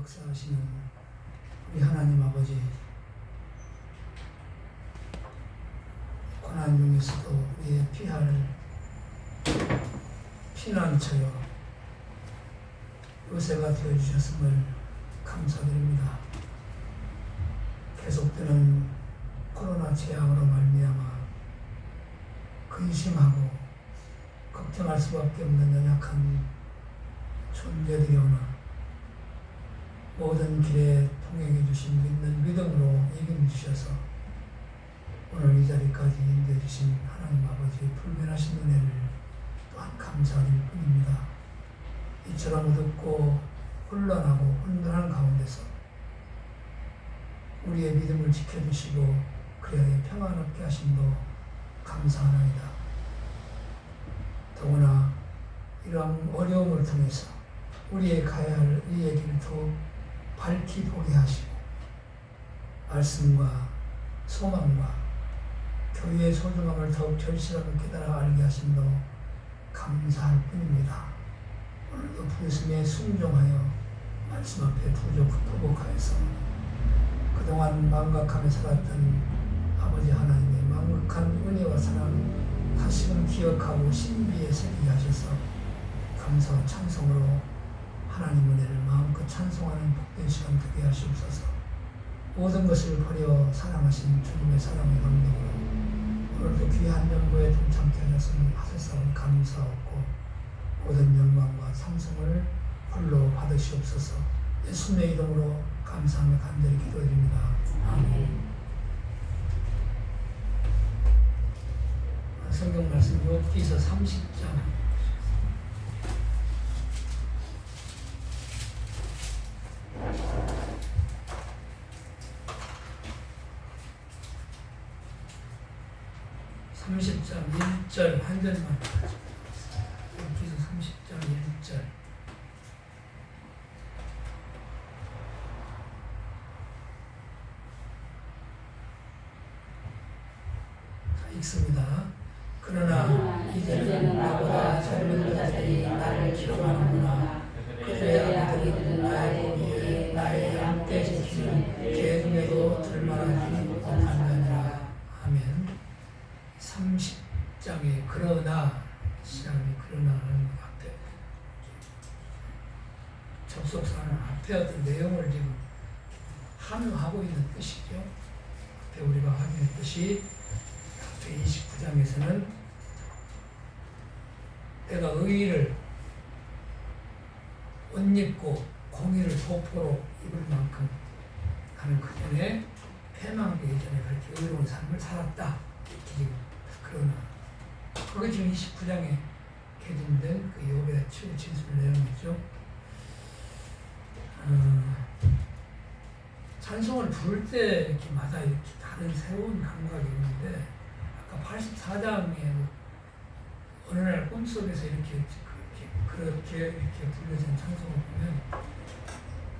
역사하시는 우리 하나님 아버지, 고난 중에서도 우리의 피할 피난처여 요새가 되어주셨음을 감사드립니다. 계속되는 코로나 재앙으로 말미암아 근심하고 걱정할 수밖에 없는 연약한 존재들이오나 모든 길에 통행해 주신 믿는 믿음으로 이김 주셔서 오늘 이 자리까지 인도해 주신 하나님 아버지의 불변하신 은혜를 또한 감사드릴 뿐입니다. 이처럼 어둡고 혼란하고 혼돈한 가운데서 우리의 믿음을 지켜주시고 그리하여 평안롭게 하심도 감사하나이다. 더구나 이러한 어려움을 통해서 우리의 가야 할 우리의 길을 더욱 밝히 보게 하시고 말씀과 소망과 교회의 소중함을 더욱 절실하게 깨달아 알게 하심도 감사할 뿐입니다. 오늘도 부르심에 순종하여 말씀 앞에 부복하여서 그동안 망각하며 살았던 아버지 하나님의 망각한 은혜와 사랑 다시금 기억하고 신비에 새기게 하셔서 감사와 찬송으로 하나님 은혜를 마음껏 찬송하는 복된 시간 되게 하시옵소서. 모든 것을 버려 사랑하신 주님의 사랑의 감동으로 오늘도 귀한 연보에 동참케 하셔서 감사하고 모든 영광과 찬송을 홀로 받으시옵소서. 예수님의 이름으로 감사하며 간절히 기도드립니다. 아멘. 성경 말씀 욥기서 30장 1절 한 절만 욥기서 30장 1절 읽습니다. 그러나 이제는 나보다 젊은 자들이 나를 기록하는구나. 그들의 아들은 나의 보기에 나의 양떼 지키는 개 중에도 들만하지 못하느니라. 아멘. 30장에 그러나 시작이 그러나는 앞에 접속사는 앞에 어떤 내용을 지금 함유하고 있는 뜻이죠. 앞에 우리가 확인했듯이 29장에서는 내가 의의를 옷 입고 공의를 도포로 입을 만큼 하는 그전에 패망하기 이전에 그렇게 의로운 삶을 살았다. 이렇게 지금 그러나 그게 지금 29장에 개진된 그 욥의 진술 내용이죠. 찬송을 부를 때 이렇게 마다 이렇게 다른 새로운 감각이 있는데 아까 84장에 어느 날 꿈속에서 이렇게 불려진 찬송을 보면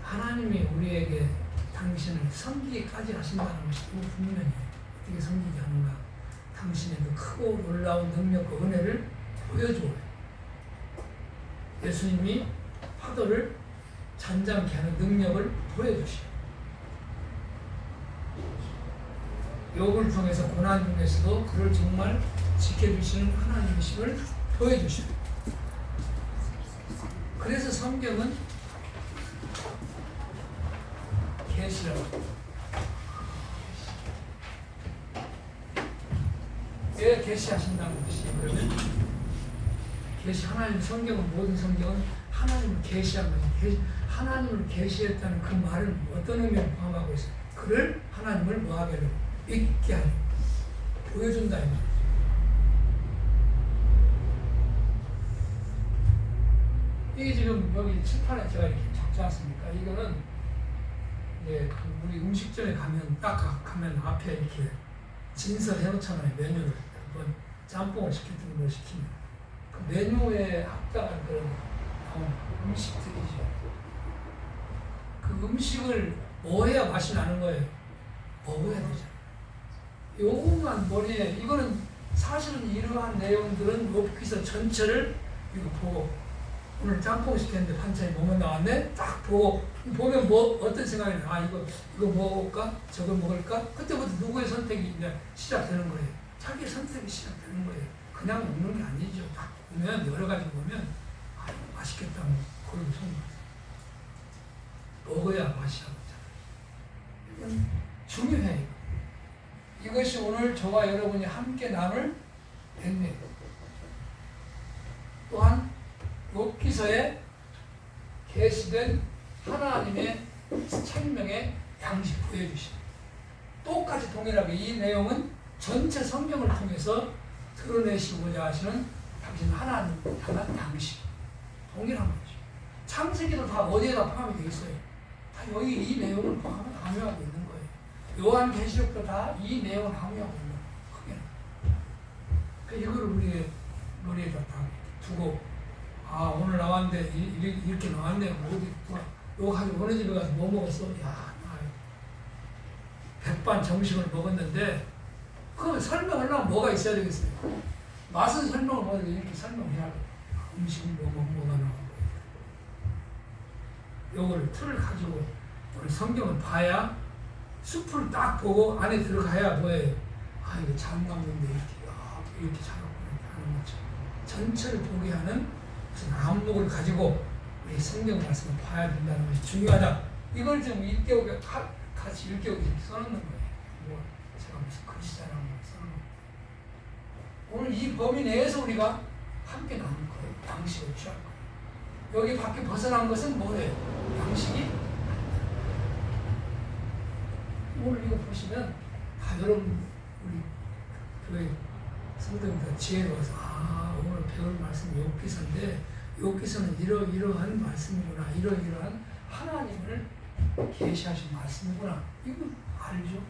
하나님이 우리에게 당신을 섬기기까지 하신다는 것이 너무 분명해요. 어떻게 섬기게 하는가? 당신의 그 크고 놀라운 능력과 은혜를 보여줘요. 예수님이 파도를 잔잔케 하는 능력을 보여주셔요. 욥을 통해서 고난 중에서도 그를 정말 지켜주시는 하나님이심을 보여주셔요. 그래서 성경은 계시라고. 왜 계시하신다는 것이 그러면 하나님 성경은 모든 성경은 하나님을 계시한 거지. 하나님을 계시했다는 그 말은 어떤 의미를 포함하고 있어요? 그를 하나님을 뭐하게 하려고? 있게 하려고. 보여준다 이 말이죠. 이게 지금 여기 칠판에 제가 이렇게 적지 않습니까? 이거는 이제 우리 음식점에 가면 딱 가면 앞에 이렇게 진설해 놓잖아요. 메뉴를. 한번 짬뽕을 시켰던 걸 시키면 그 메뉴에 합당한 그런 음식들이죠. 그 음식을 뭐 해야 맛이 나는 거예요? 먹어야 되잖아요. 요것만 머리에 이거는 사실은 이러한 내용들은 욥기서 전체를 이거 보고 오늘 짬뽕 시켰는데 반찬이 뭐만 나왔네? 딱 보면 뭐 어떤 생각이 나? 아 이거 먹을까? 저거 먹을까? 그때부터 누구의 선택이 이제 시작되는 거예요. 자기 선택이 시작되는 거예요. 그냥 먹는 게 아니죠. 딱 보면 여러 가지 보면 아 이거 맛있겠다. 그런 생각. 먹어야 맛이 나잖아요. 이건 중요해요. 이것이 오늘 저와 여러분이 함께 나눌 백미예요. 또한 욥기서에 계시된 하나님의 생명의 양식 보여주십니다. 똑같이 동일하게 이 내용은 전체 성경을 통해서 드러내시고자 하시는 당신 하나님 향한 양식 동일한 거죠. 창세기도 다 어디에다 포함이 되어 있어요. 다 여기 이 내용을 함유하고 있는 거예요. 요한계시록도 다 이 내용을 함유하고 있는 거예요. 크게. 이걸 우리의 머리에다 다 두고 아 오늘 나왔는데 이렇게 나왔네. 어디 이거 가지고 어느 집에 가서 뭐 먹었어? 야 백반 정식을 먹었는데 그럼 설명하려면 뭐가 있어야 되겠어요? 맛은 설명을 뭐가 이렇게 설명해야 돼. 음식은 뭐가 나오고 요걸 틀을 가지고 우리 성경을 봐야 숲을 딱 보고 안에 들어가야 뭐예요? 아 이거 잘 먹는데 이렇게 잘하구나 하는 거죠. 전체를 보게 하는 무슨 안목을 가지고 우리 성경 말씀을 봐야 된다는 것이 중요하다. 이걸 좀 일깨우게 같이 일깨우게 써놓는 거예요. 뭐 제가 무슨 글씨자라는 걸 써놓는 거예요. 오늘 이 범위 내에서 우리가 함께 나눌 거예요. 양식을 취할 거예요. 여기 밖에 벗어난 것은 뭐예요? 양식이 오늘 이거 보시면 여러분 우리 교회 성도님들 지혜로워서 오늘 배울 말씀이 욥기서인데 욥기서는 이러한 말씀이구나 이러한 하나님을 계시하신 말씀이구나 이거 알죠?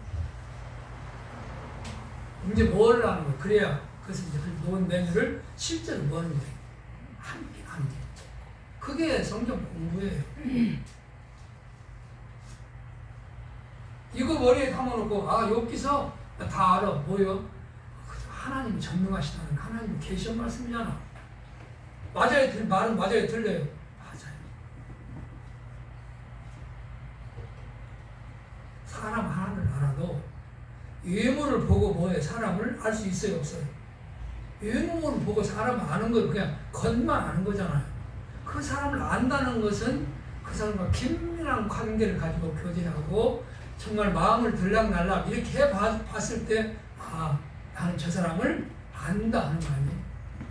이제 뭘 하는 거예요? 그래야 그것을 이제 그 놓은 메뉴를 실제로 뭐는 거예요? 함께 하는 거예요. 그게 성경 공부예요. 이거 머리에 담아놓고 욥기서 다 알아. 뭐요? 하나님이 전능하시다는 하나님이 계시한 말씀이잖아. 맞아요. 말은 맞아요. 틀려요. 맞아요. 사람 하나를 알아도 외모를 보고 뭐해? 사람을 알 수 있어요? 없어요? 외모를 보고 사람을 아는 건 그냥 겉만 아는 거잖아요. 그 사람을 안다는 것은 그 사람과 긴밀한 관계를 가지고 교제하고 정말 마음을 들락날락 이렇게 봤을 때 나는 저 사람을 안다 하는 거 아니에요.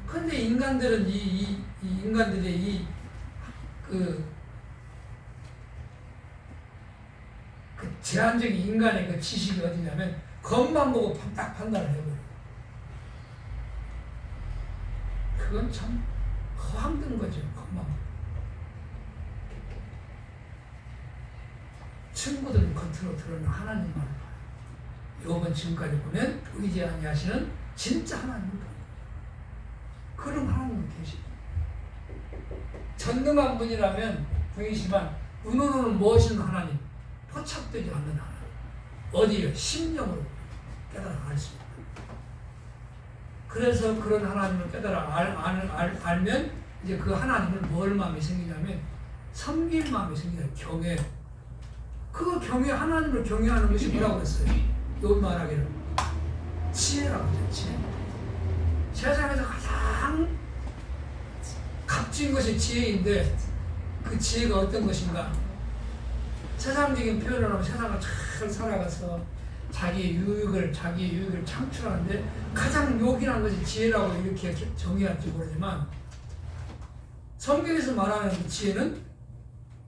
그런데 인간들은 이 인간들의 그 제한적인 인간의 그 지식이 어디냐면 겉만 보고 딱 판단을 해버려요. 그건 참 허황된 거죠. 겉만 보고. 친구들은 겉으로 드러나 하나님만 봐요. 욥은 지금까지 보면 보이지 아니하시는 진짜 하나님을 봐요. 그런 하나님은 계십니다. 전능한 분이라면 분이지만 눈으로는 무엇인 하나님, 포착되지 않는 하나님. 어디요? 심령으로 깨달아 알 수 있다. 그래서 그런 하나님을 깨달아 알면 이제 그 하나님을 뭘 마음이 생기냐면 섬길 마음이 생기냐. 경외. 그 경외, 하나님을 경외하는 것이 뭐라고 그랬어요? 욥 말하기를 지혜라고 하죠. 지혜. 세상에서 가장 값진 것이 지혜인데 그 지혜가 어떤 것인가? 세상적인 표현을 하면 세상을 잘 살아가서 자기의 유익을 창출하는데 가장 요긴한 것이 지혜라고 이렇게 정의할지 모르지만 성경에서 말하는 그 지혜는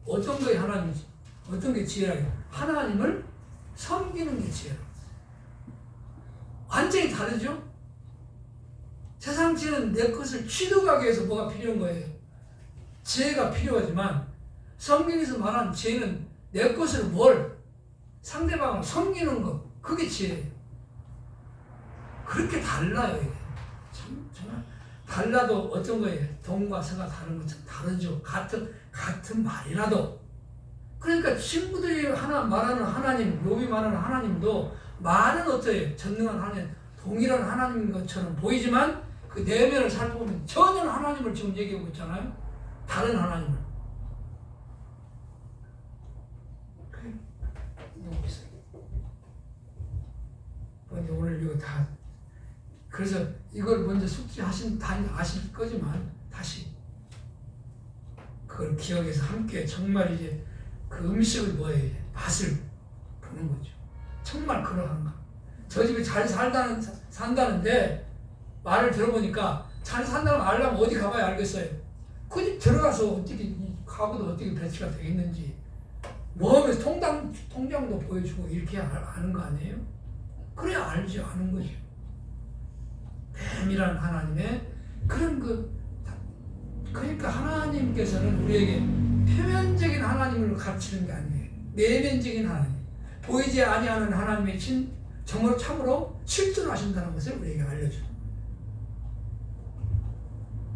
어떤 게 하나님이지? 어떤 게 지혜라고? 하나님을 섬기는 게 지혜라고. 완전히 다르죠? 세상 지혜는 내 것을 취득하기 위해서 뭐가 필요한 거예요? 지혜가 필요하지만 성경에서 말하는 지혜는 내 것을 상대방을 섬기는 것, 그게 지혜예요. 그렇게 달라요, 이게. 정말 달라도 어떤 거예요? 동과 서가 다른 것처럼 다르죠. 같은 말이라도. 그러니까 친구들이 말하는 하나님, 욥이 말하는 하나님도 말은 어때요? 전능한 하나님, 동일한 하나님인 것처럼 보이지만 그 내면을 살펴보면 전혀 하나님을 지금 얘기하고 있잖아요. 다른 하나님을. 너무 있어요. 근데 오늘 이거 다 그래서 이걸 먼저 숙지하신 다 아실 거지만 다시 그걸 기억해서 함께 정말 이제 그 음식을 뭐에 맛을 보는 거죠. 정말 그러한가? 저 집에 잘 산다는데 말을 들어보니까 잘 산다는 걸 알려면 어디 가봐야 알겠어요. 그 집 들어가서 어떻게 가구도 어떻게 배치가 되겠는지 모험에서 통장도 보여주고 이렇게 아는 거 아니에요? 그래야 알지 아는 거죠. 뱀이라는 하나님의 그런 그러니까 하나님께서는 우리에게 표면적인 하나님을 가르치는 게 아니에요. 내면적인 하나님, 보이지 아니하는 하나님의 정말 참으로 실존하신다는 것을 우리에게 알려줘요.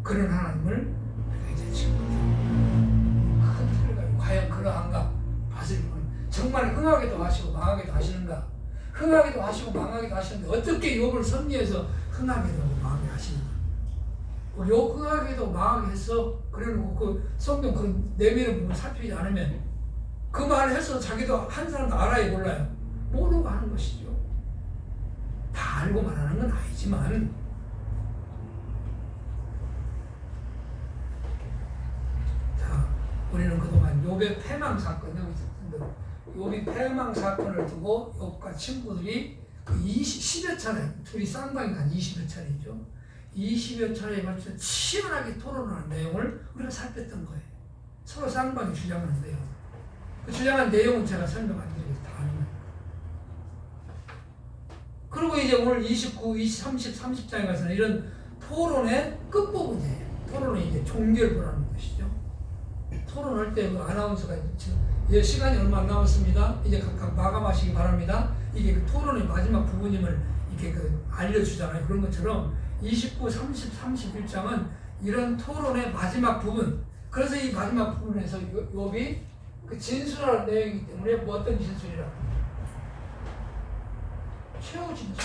그런 하나님을 우리가 이제 지금 큰 틀을 가지고 과연 그러한가 맛을 보는, 정말 흥하게도 하시고 망하게도 하시는가? 흥하게도 하시고 망하게도 하시는데 어떻게 욥을 섭리해서 흥하게도 하고 망하게 하시는가? 욥 흥하게도 망하게 했어. 그래놓고 그 성경 그 내면의 부분을 살피지 않으면 그 말을 해서 자기도 한 사람도 알아야 몰라요. 모르고 하는 것이죠. 다 알고 말하는 건 아니지만 자, 우리는 그동안 욥의 패망 사건을 있었는데 욥이 패망 사건을 두고 욥과 친구들이 그 10여 차례 둘이 쌍방이 간 20여 차례죠. 20여 차례에 걸쳐 치열하게 토론하는 내용을 우리가 살폈던 거예요. 서로 쌍방이 주장하는 내용. 그 주장한 내용은 제가 설명 안 드리고 다 아는 거예요. 그리고 이제 오늘 29, 20, 30, 30장에 가서는 이런 토론의 끝부분이에요. 토론의 이제 종결부라는 것이죠. 토론할 때 그 아나운서가 이제 시간이 얼마 안 남았습니다. 이제 각각 마감하시기 바랍니다. 이게 그 토론의 마지막 부분임을 이렇게 알려주잖아요. 그런 것처럼 29, 30, 31장은 이런 토론의 마지막 부분. 그래서 이 마지막 부분에서 욥이 그 진술하는 내용이기 때문에 뭐 어떤 진술이라? 최후 진술.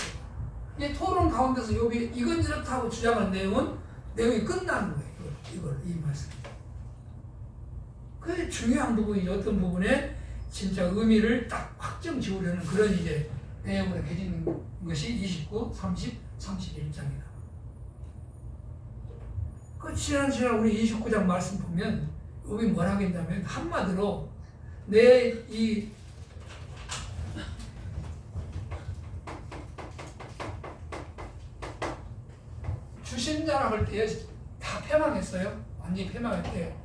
이 토론 가운데서 욥이 이건 이렇다고 주장하는 내용이 끝나는 거예요. 이 말씀. 그게 중요한 부분이죠. 어떤 부분에 진짜 의미를 딱 확정 지으려는 그런 이제 내용으로 해진 것이 29, 30, 31장이다. 그 지난 우리 29장 말씀 보면 욥이 뭐라 하겠냐면 한마디로 내 이 주신 자라 할 때 다 패망했어요. 완전히 패망했대요.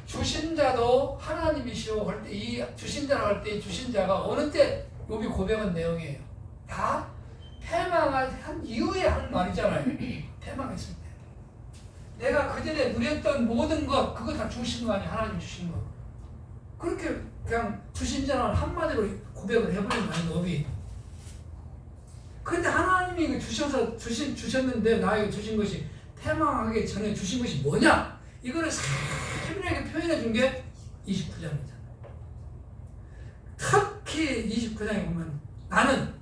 주신 자도 하나님이시오 할 때 이 주신 자라 할 때 주신 자가 어느 때 욥이 고백한 내용이에요. 다 패망한 이후에 하는 말이잖아요. 패망했을 때. 내가 그전에 누렸던 모든 것, 그거 다 주신 거 아니야. 하나님 주신 거. 그렇게 그냥 주신 자는 한마디로 고백을 해버린 거예요. 욥이. 근데 하나님이 주셨는데 나에게 주신 것이 패망하기 전에 주신 것이 뭐냐? 이거를 세밀하게 표현해 준 게 29장이잖아요. 특히 29장에 보면 나는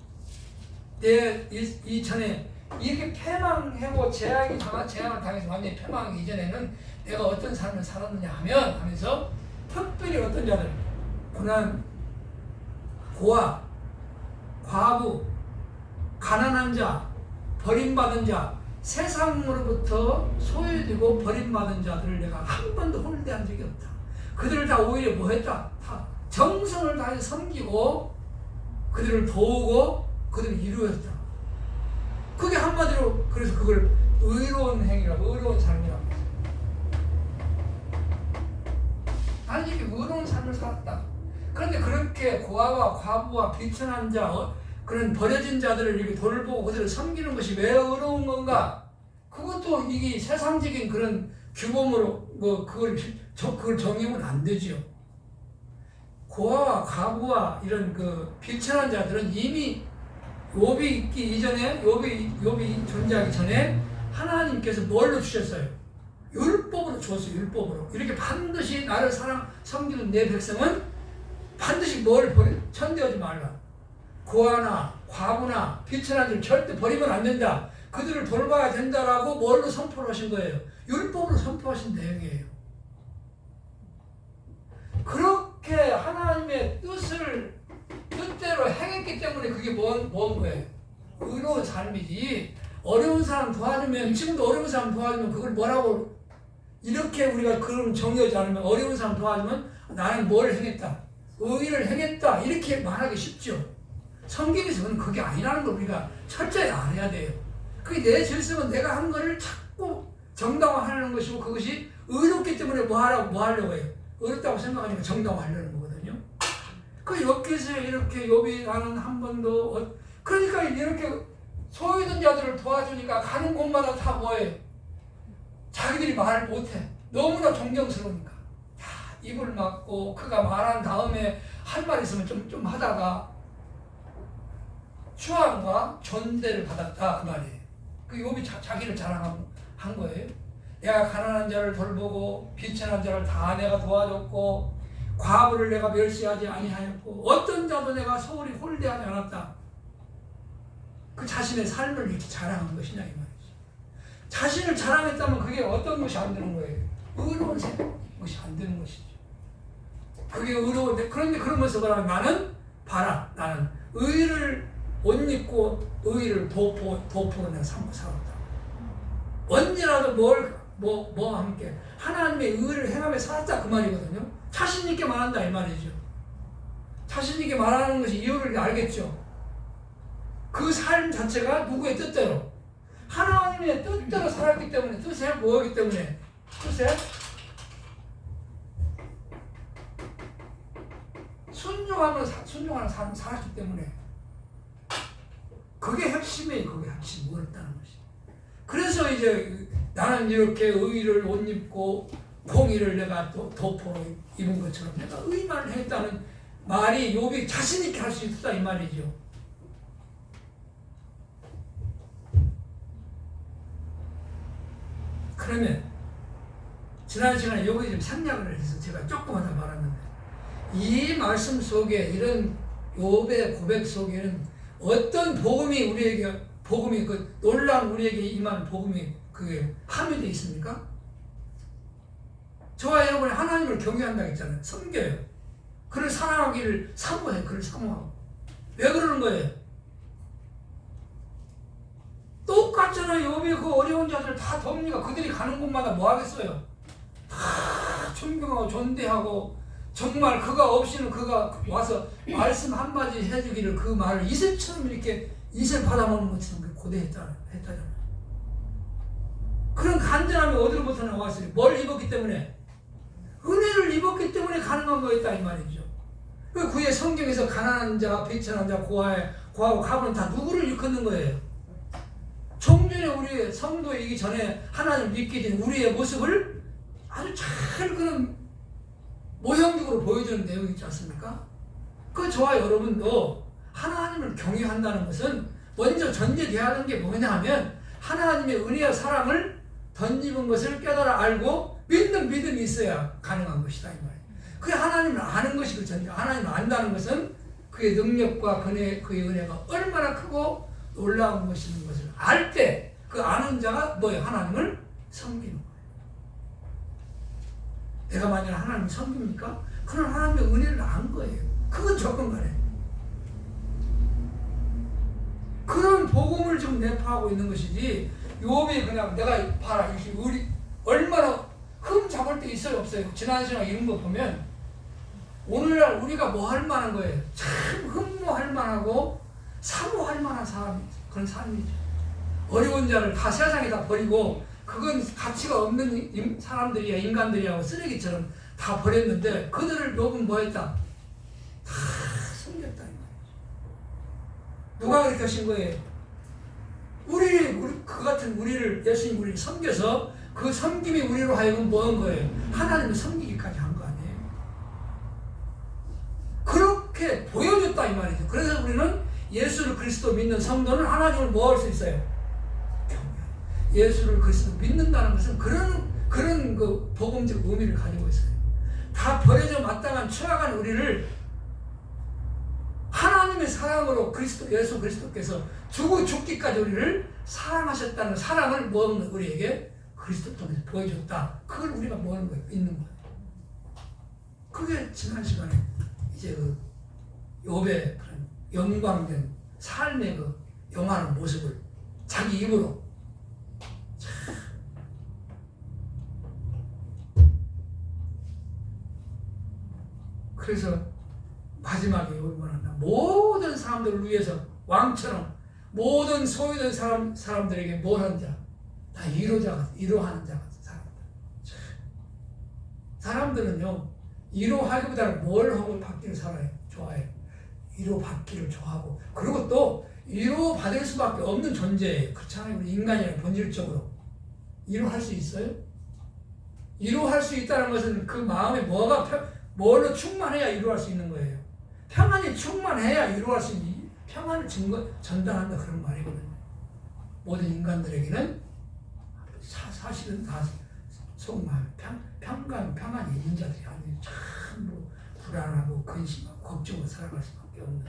내 이전에 이렇게 패망하고 재앙을 당해서 완전히 패망하기 이전에는 내가 어떤 삶을 살았느냐 하면서 특별히 어떤 자들 고난, 고아, 과부, 가난한 자, 버림받은 자, 세상으로부터 소외되고 버림받은 자들을 내가 한 번도 홀대한 적이 없다. 그들을 다 오히려 뭐 했다? 다 정성을 다해 섬기고 그들을 도우고 그들을 이루었다. 그게 한마디로 그래서 그걸 의로운 행위라고, 의로운 삶이라고 했어요. 나는 이렇게 의로운 삶을 살았다. 그런데 그렇게 고아와 과부와 비천한 자, 그런 버려진 자들을 이렇게 돌보고 그들을 섬기는 것이 왜 의로운 건가? 그것도 이게 세상적인 그런 규범으로 그걸 정의하면 안 되지요. 고아와 과부와 이런 그 비천한 자들은 이미 욥이 있기 이전에 욥이 존재하기 전에 하나님께서 뭘로 주셨어요? 율법으로 주었어요. 율법으로. 이렇게 반드시 나를 섬기는 내 백성은 반드시 뭘 천대하지 말라. 고아나 과부나 비천한 자를 절대 버리면 안 된다. 그들을 돌봐야 된다라고 뭘로 선포를 하신 거예요? 율법으로 선포하신 내용이에요. 그렇게 하나님의 뜻대로 행했기 때문에 그게 뭔 거예요? 의로운 삶이지. 어려운 사람 도와주면, 지금도 어려운 사람 도와주면 그걸 뭐라고, 이렇게 우리가 그런 정의하지 않으면, 어려운 사람 도와주면 나는 뭘 행했다, 의를 행했다, 이렇게 말하기 쉽죠. 성경에서는 그게 아니라는 걸 우리가 철저히 알아야 돼요. 그게 내 질서는 내가 한 거를 자꾸 정당화하는 것이고, 그것이 의롭기 때문에 뭐 하려고 해요? 의롭다고 생각하니까 정당화하려는 거거든요. 그 욥기서 이렇게 욥이 나는 한 번도, 그러니까 이렇게 소외된 자들을 도와주니까 가는 곳마다 다 뭐예요? 자기들이 말을 못해. 너무나 존경스러우니까. 다 입을 막고, 그가 말한 다음에 할 말 있으면 좀 하다가 추앙과 존대를 받았다, 그 말이에요. 그 욥이 자기를 자랑한 거예요. 내가 가난한 자를 돌보고 비천한 자를 다 내가 도와줬고 과부를 내가 멸시하지 아니하였고 어떤 자도 내가 소홀히 홀대하지 않았다. 그 자신의 삶을 이렇게 자랑한 것이냐 이 말이죠. 자신을 자랑했다면 그게 어떤 것이 안 되는 거예요? 의로운 것이 안 되는 것이죠. 그게 의로운데, 그런데 그러면서 뭐라고, 나는 의를 옷 입고 의를 도포로 내가 삼고 살았다. 언제라도 뭐 함께 하나님의 의를 행하며 살았다, 그 말이거든요. 자신 있게 말한다 이 말이죠. 자신 있게 말하는 것이 이유를 알겠죠. 그 삶 자체가 누구의 뜻대로, 하나님의 뜻대로 살았기 때문에, 뜻에 뭐였기 때문에, 뜻에 순종하는 삶을 살았기 때문에, 그게 핵심이에요. 그게 핵심, 뭐였다는 것이. 그래서 이제 나는 이렇게 의를 옷 입고 공의를 내가 도포로 입은 것처럼 내가 의만을 했다는 말이 욥이 자신 있게 할 수 있다 이 말이죠. 그러면 지난 시간에 욥이 좀 생략을 해서 제가 조금 하다 말았는데, 이 말씀 속에, 이런 욥의 고백 속에는 어떤 복음이 그 놀라운 우리에게 임한 복음이 그게 함유되어 있습니까? 저와 여러분이 하나님을 경외한다고 했잖아요. 섬겨요. 그를 사랑하기를 사모해요. 그를 사모하고. 왜 그러는 거예요? 똑같잖아요. 욥이 그 어려운 자들 다 돕니까? 그들이 가는 곳마다 뭐 하겠어요? 다 존경하고 존대하고, 정말 그가 없이는 그가 와서 말씀 한마디 해주기를, 그 말을 이슬처럼 이렇게 이슬 받아먹는 것처럼 고대했다잖아요. 그런 간절함이 어디로부터 나왔어요? 뭘 입었기 때문에? 은혜를 입었기 때문에 가능한 거였다 이 말이죠. 그의 성경에서 가난한 자, 비천한 자, 고하고 가부는 다 누구를 일컫는 거예요? 종전에 우리 성도이기 전에 하나님을 믿게 된 우리의 모습을 아주 잘 그런 모형적으로 보여주는 내용이 있지 않습니까? 그 저와 여러분도 하나님을 경외한다는 것은 먼저 전제되어야 하는 게 뭐냐 하면, 하나님의 은혜와 사랑을 덧입은 것을 깨달아 알고 믿는 믿음이 있어야 가능한 것이다 이 말이에요. 그게 하나님을 아는 것이 그 전제. 하나님을 안다는 것은 그의 능력과 그의 은혜가 얼마나 크고 놀라운 것인 것을 알 때, 그 아는 자가 뭐예요? 하나님을 섬기는 거예요. 내가 만약 하나님을 섬깁니까? 그는 하나님의 은혜를 안 거예요. 그건 조건간에. 그런 복음을 지금 내포하고 있는 것이지, 욥이 그냥 내가 봐라, 우리 얼마나 흠 잡을 때 있어요, 없어요? 지난 시간 이런 거 보면 오늘날 우리가 뭐 할 만한 거예요? 참 흠모할 만하고 사모할 만한 그런 삶이죠. 어려운 자를 다 세상에 다 버리고, 그건 가치가 없는 사람들이야, 인간들이야, 쓰레기처럼 다 버렸는데, 그들을 욥은 뭐 했다? 다 섬겼다 이 말이죠. 누가 그렇게 하신 거예요? 그 같은 우리를, 예수님 우리를 섬겨서 그 섬김이 우리로 하여금 뭐 한 거예요? 하나님을 섬기기까지 한 거 아니에요? 그렇게 보여줬다 이 말이죠. 그래서 우리는 예수를 그리스도 믿는 성도는 하나님을 뭐 할 수 있어요? 예수를 그리스도 믿는다는 것은 그런 그 복음적 의미를 가지고 있어요. 다 버려져 마땅한 추악한 우리를 하나님 하나님의 사랑으로 예수 그리스도께서 죽기까지 우리를 사랑하셨다는 사랑을 우리에게 그리스도 통해서 보여줬다. 그걸 우리가 있는 거예요. 그게 지난 시간에 이제 욥의 그런 영광된 삶의 영화는 모습을 자기 입으로 그래서 마지막에 얼마나 모든 사람들을 위해서 왕처럼 모든 소유된 사람들에게 뭘 하는 자, 다 위로하는 자 같은 사람들은요 위로하기보다는 뭘 하고 받기를 좋아해요. 위로받기를 좋아하고, 그리고 또 위로받을 수밖에 없는 존재예요. 그렇잖아요. 우리 인간이랑 본질적으로 위로할 수 있어요? 위로할 수 있다는 것은 그 마음에 뭘로 충만해야 위로할 수 있는 거예요. 평안이 충만해야 위로할 수 있는, 평안을 전달한다 그런 말이거든요. 모든 인간들에게는 사실은 다 속마음 평안이 있는 자들이 아니에요. 참 불안하고 근심하고 걱정으로 살아갈 수밖에 없는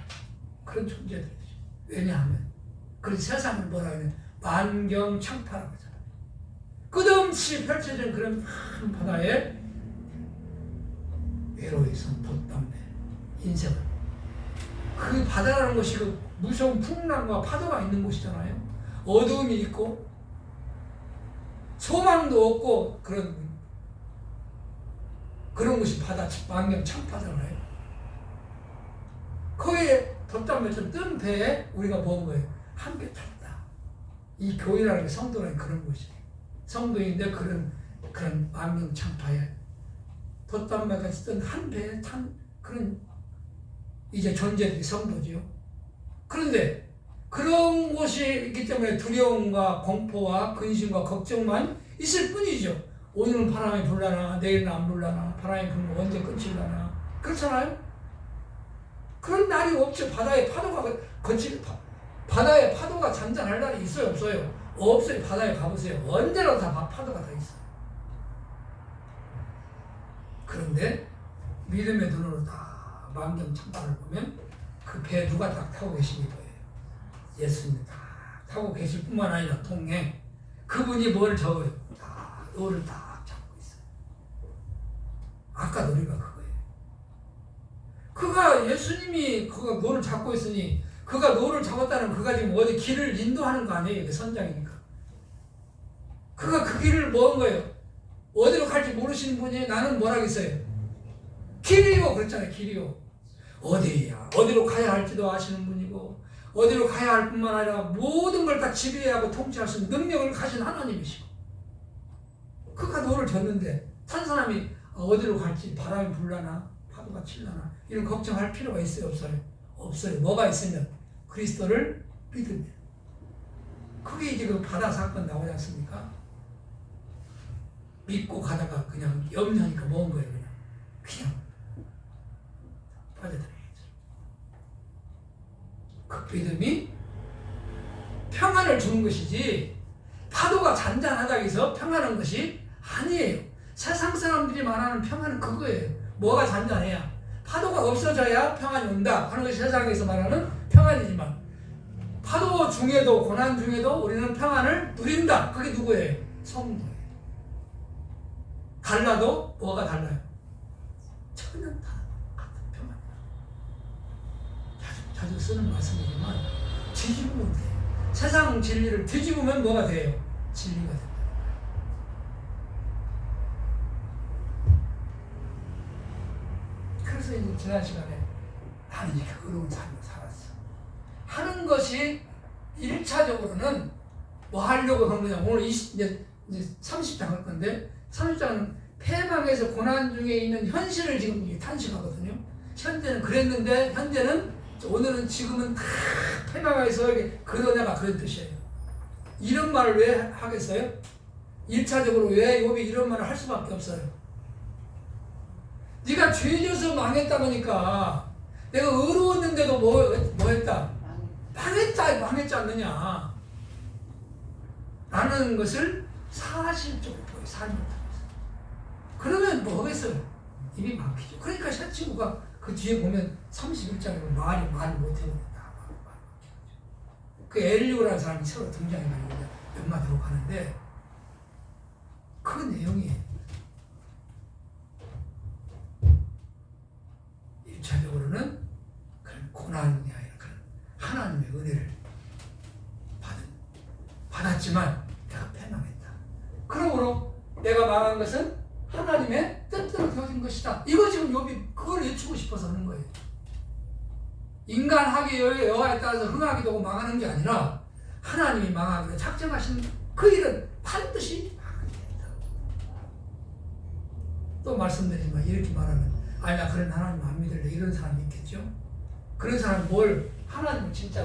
그런 존재들이죠. 왜냐하면 그 세상을 뭐라 하면 만경창파라고 하잖아요. 끝없이 펼쳐진 그런 큰 바다에 외로이선 돛담배 인생을, 그 바다라는 것이 그 무서운 풍랑과 파도가 있는 곳이잖아요. 어두움이 있고 소망도 없고 그런 곳이 바다 만경창파잖아요. 거기에 돛담배처럼 뜬 배에 우리가 본 거예요. 함께 탔다. 이 교회라는 게 성도라는 그런 곳이에요. 성도인데 그런 만경창파에 돛담배같이 뜬 한 배에 탄 그런 이제 존재들이 성도지요. 그런데 그런 곳이 있기 때문에 두려움과 공포와 근심과 걱정만 있을 뿐이죠. 오늘은 바람이 불라나 내일은 안 불라나, 바람이 불면 언제 끝일라나, 그렇잖아요. 그런 날이 없죠. 바다에 파도가 잔잔할 날이 있어요, 없어요? 없어요. 바다에 가보세요. 언제나 다 파도가 다 있어요. 그런데 믿음의 눈으로 다 만경창파를 보면 그 배 누가 딱 타고 계시니 보여요. 예수님이 다 타고 계실 뿐만 아니라 동행, 그분이 뭘 적어요? 다 노를 다 잡고 있어요. 아까 노래가 그거예요. 예수님이 노를 잡고 있으니, 그가 노를 잡았다는 그가 지금 어디 길을 인도하는 거 아니에요. 선장이니까. 그가 그 길을 모은 거예요. 어디로 갈지 모르시는 분이 나는 뭐라겠어요? 길이요. 그랬잖아요. 길이요. 어디로 가야 할지도 아시는 분이고, 어디로 가야 할 뿐만 아니라 모든 걸 다 지배하고 통치할 수 있는 능력을 가진 하나님이시고, 그가 노를 졌는데 탄 사람이 어디로 갈지, 바람이 불라나 파도가 칠라나 이런 걱정할 필요가 있어요, 없어요? 없어요. 뭐가 있으면 그리스도를 믿으면. 그게 이제 그 바다 사건 나오지 않습니까? 믿고 가다가 그냥 염려하니까 뭔 거예요. 그냥 빠져들어야죠. 그 믿음이 평안을 주는 것이지, 파도가 잔잔하다고 해서 평안한 것이 아니에요. 세상 사람들이 말하는 평안은 그거예요. 뭐가 잔잔해야, 파도가 없어져야 평안이 온다 하는 것이 세상에서 말하는 평안이지만, 파도 중에도 고난 중에도 우리는 평안을 누린다. 그게 누구예요? 성도예요. 달라도 뭐가 달라요? 전혀 다 같은 평안이에요. 자주 쓰는 말씀이지만 뒤집으면 돼요. 세상 진리를 뒤집으면 뭐가 돼요? 진리가 됩니다. 그래서 이제 지난 시간에 나는 이렇게 어려운 삶을 살았어 하는 것이 1차적으로는 뭐 하려고 한 거냐. 오늘 이제 30장 할 건데, 30장은 패망에서 고난 중에 있는 현실을 지금 탄식하거든요. 현재는 그랬는데, 오늘은 지금은 다 패망에서 그러다가 그런 뜻이에요. 이런 말을 왜 하겠어요? 1차적으로 왜 욥이 이런 말을 할 수밖에 없어요? 네가 죄져서 망했다 보니까, 내가 의로웠는데도 뭐 했다? 망했지 않느냐 라는 것을 사실적으로 삶을 통해서. 그러면 뭐 하겠어요? 입이 막히죠. 그러니까 새 친구가 그 뒤에 보면 31장에 보면 말을 못해버린다. 그 엘리오라는 사람이 새로 등장해가지고 몇 마디로 가는데 그 내용이 1차적으로는 그런 고난이 아니라 그런 하나님의 은혜를 받았지만 내가 패망했다. 그러므로 내가 망한 것은 하나님의 뜻대로 되어진 것이다. 이거 지금 욥이 그걸 외치고 싶어서 하는 거예요. 인간하게 여하에 따라서 흥하기도 하고 망하는 게 아니라 하나님이 망하기로 작정하신 그 일은 반드시 망하게 된다. 또 말씀드리지만 이렇게 말하면 나 그런 하나님 안 믿을래 이런 사람이 있겠죠. 그런 사람은 하나님을 진짜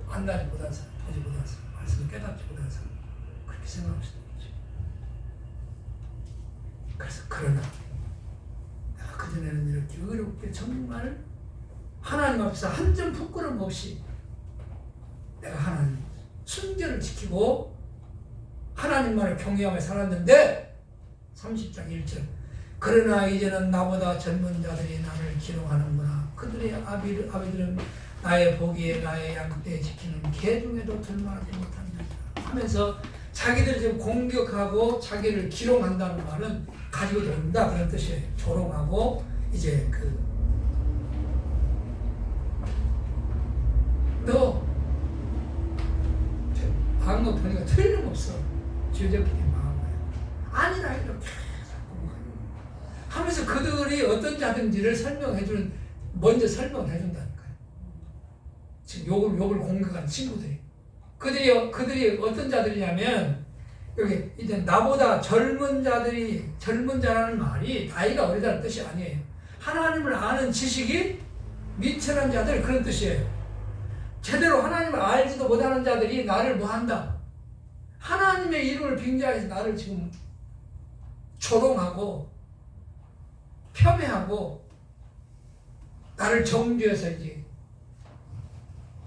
안다지 못한 사람, 보지 못한 사람, 말씀을 깨닫지 못한 사람 그렇게 생각할 수도 있죠. 그래서 그러나 내가 그전에는 이렇게 어렵게 정말 하나님 앞에서 한 점 부끄럼 없이 내가 하나님 순결을 지키고 하나님만을 경외하며 살았는데 30장 1절 그러나 이제는 나보다 젊은 자들이 나를 기롱하는구나. 그들의 아비들은 나의 보기에 나의 양떼에 지키는 개 중에도 들만하지 못한 자들아 하면서 자기들을 지금 공격하고 자기를 기롱한다는 말은 가지고 논다 그런 뜻이에요. 조롱하고 이제 너 방어 보니까 틀림없어. 죄적끼리 망한 거야. 아니라 이렇게 하면서 그들이 어떤 자든지를 먼저 설명을 해준다니까요. 지금 욕을 공격한 친구들이. 그들이 어떤 자들이냐면, 여기 이제 나보다 젊은 자라는 말이 나이가 어리다는 뜻이 아니에요. 하나님을 아는 지식이 미천한 자들 그런 뜻이에요. 제대로 하나님을 알지도 못하는 자들이 나를 뭐한다? 하나님의 이름을 빙자해서 나를 지금 조롱하고 폄훼하고 나를 정죄해서 이제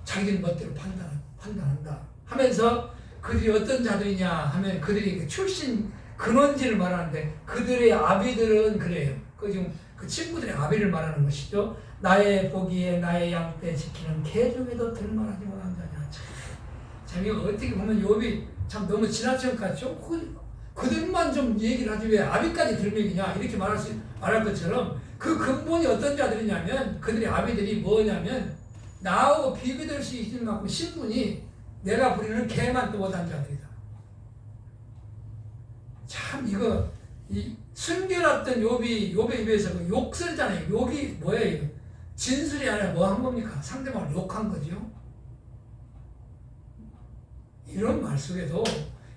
자기 멋대로 판단한다 하면서 그들이 어떤 자들이냐 하면 그들이 출신 근원지를 말하는데 그들의 아비들은 그래요. 지금 그 친구들의 아비를 말하는 것이죠. 나의 보기에 나의 양떼 지키는 개 중에도 들만하지 못한 자냐. 참 이거 어떻게 보면 욥이 참 너무 지나친 것 같죠? 그들만 좀 얘기를 하지 왜 아비까지 들먹이냐 이렇게 말할 것처럼 그 근본이 어떤 자들이냐면 그들의 아비들이 뭐냐면 나하고 비교될 수 있을 만큼 신분이 내가 부리는 개만 또 못한 자들이다. 참 이 순결했던 욥의 입에서 그 욕설잖아요. 욕이 뭐예요? 진술이 아니라 뭐 한 겁니까? 상대방을 욕한 거죠. 이런 말 속에도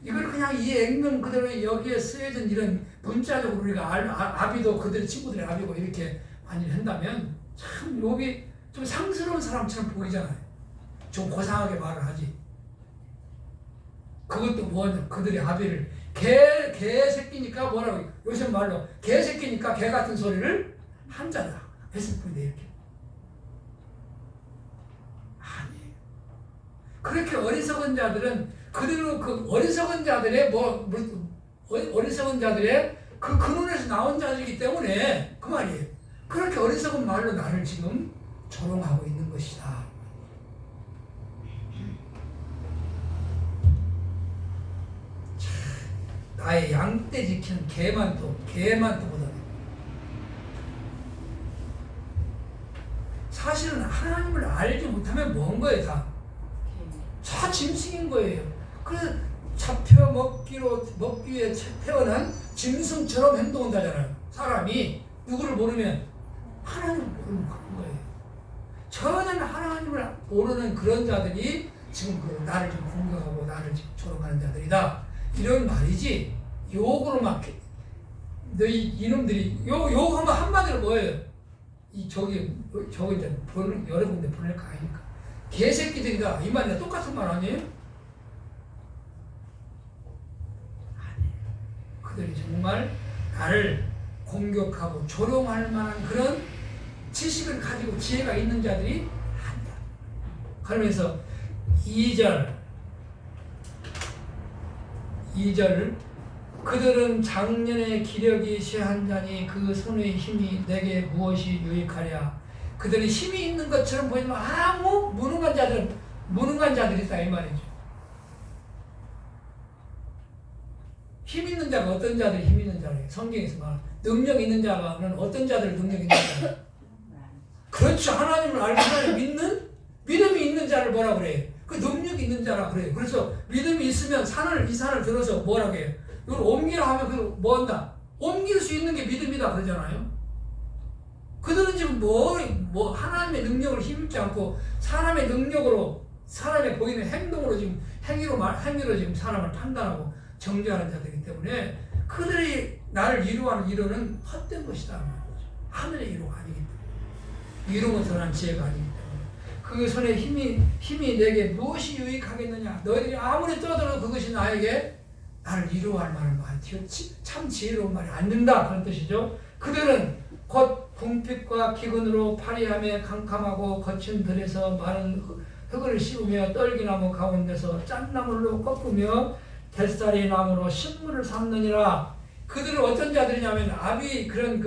이걸 그냥 이 액면 그대로 여기에 쓰여진 이런 문자적으로 우리가 아비도 그들의 친구들의 아비고 이렇게 많이 한다면 참 욥이 좀 상스러운 사람처럼 보이잖아요. 좀 고상하게 말을 하지. 그것도 뭐냐? 그들의 아비를 개새끼니까 뭐라고 요새 말로 개새끼니까 개 같은 소리를 한 자다 했을 뿐인데 이렇게 아니에요. 그렇게 어리석은 자들은 그대로 그 어리석은 자들의 어리석은 자들의 그 근원에서 나온 자들이기 때문에 그 말이에요. 그렇게 어리석은 말로 나를 지금 조롱하고 있는 것이다. 나의 양떼 지키는 개만 또 보다. 사실은 하나님을 알지 못하면 뭔 거예요, 다 짐승인 거예요. 그래서 잡혀 먹기 위해 태어난 짐승처럼 행동한다잖아요. 사람이 누구를 모르면 하나님을 모르는 그런 거예요. 전혀 하나님을 모르는 그런 자들이 지금 나를 좀 공격하고 나를 지금 조롱하는 자들이다. 이런 말이지 욕으로 막 너희 이놈들이 욕하면 한마디로 뭐예요? 저기 이제 여러 군데 보낼 거 아닙니까? 개새끼들이다 이 말이랑 똑같은 말 아니에요? 아니에요. 그들이 정말 나를 공격하고 조롱할 만한 그런 지식을 가지고 지혜가 있는 자들이 아니다. 그러면서 2절 그들은 작년의 기력이 쇠한 자니 그 손의 힘이 내게 무엇이 유익하랴. 그들은 힘이 있는 것처럼 보이지만 아무 무능한 자들이다 이 말이죠. 힘 있는 자가 어떤 자들이 힘 있는 자래요? 성경에서 말 능력 있는 자는 어떤 자들 능력 있는 자? 그렇죠. 하나님을 알고 하나님을 믿는 믿음이 있는 자를 뭐라 그래요? 그 능력이 있는 자라 그래요. 그래서 믿음이 있으면 이 산을 들어서 뭐라고 해요? 이걸 옮기라 하면 그 뭐 한다? 옮길 수 있는 게 믿음이다 그러잖아요. 그들은 지금 하나님의 능력을 힘입지 않고 사람의 능력으로 사람의 보이는 행동으로 지금 행위로 지금 사람을 판단하고 정죄하는 자들이기 때문에 그들이 나를 이루하는 이루는 헛된 것이다. 하늘의 이루가 아니기 때문에 이루면 선한 지혜가 아니기 때문에 그 손에 힘이 내게 무엇이 유익하겠느냐. 너희들이 아무리 떠들어도 그것이 나에게 나를 이루할 말은 많지요. 참 지혜로운 말이 안 된다 그런 뜻이죠. 그들은 곧 궁핍과 기근으로 파리함에 캄캄하고 거친 들에서 마른 흙을 씹으며 떨기나무 가운데서 짠나물로 꺾으며 뱃살이 나무로 식물을 삼느니라. 그들은 어떤 자들이냐면 아비 그런